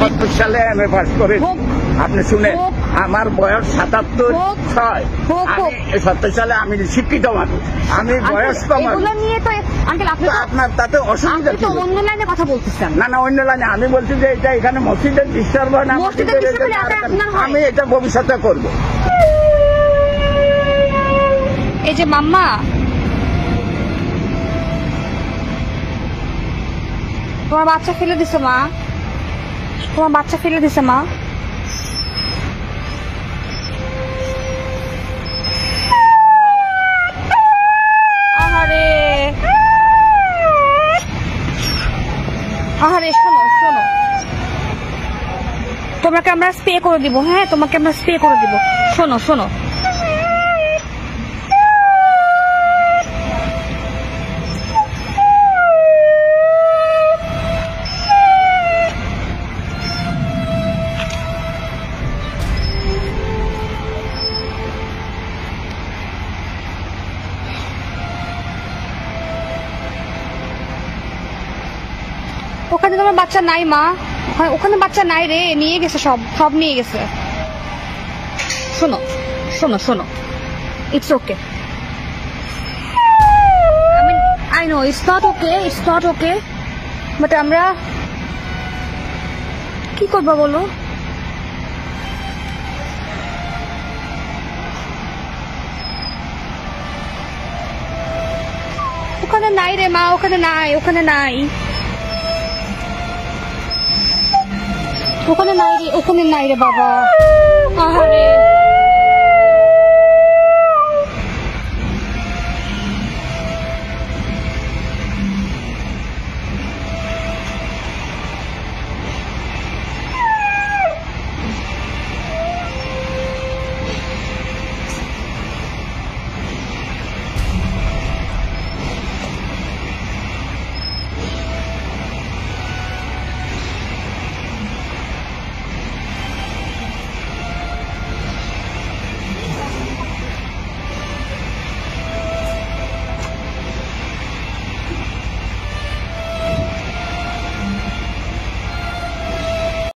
৭৭ সালে MA pass করেছি। আপনি শুনেন, আমার বয়স ৭৭-৬। আমি ৭০ সালে আমি শিক্ষিত মানুষ, আমি বয়স্ক মানুষ। আপনার তাতে অসুবিধা কি? অন্য লাইনে কথা বলতেছেন। না না, অন্য লাইনে আমি বলছি যে এটা এখানে মসজিদের ডিস্টার্ব হয় না, আমি এটা ভবিষ্যতে করবো। এই যে মাম্মা, তোমার বাচ্চা ফেলে দিছে মা, তোমার বাচ্চা ফেলে দিছে মা। আহারে আহারে, শোনো শোনো, তোমাকে আমরা স্প্রে করে দিব। হ্যাঁ, তোমাকে আমরা স্প্রে করে দিব। শোনো শোনো, ওখানে তোমার বাচ্চা নাই মা, ওখানে বাচ্চা নাই রে, নিয়ে গেছে, সব সব নিয়ে গেছে। শোনো শোনো শোনো, it's okay, I know it's not okay, it's not okay, but আমরা কি করবো বলো? ওখানে নাই রে মা, ওখানে নাই, ওখানে নাই, ওখানে নাই রে, ওখানে নাই রে বাবা। আহারে।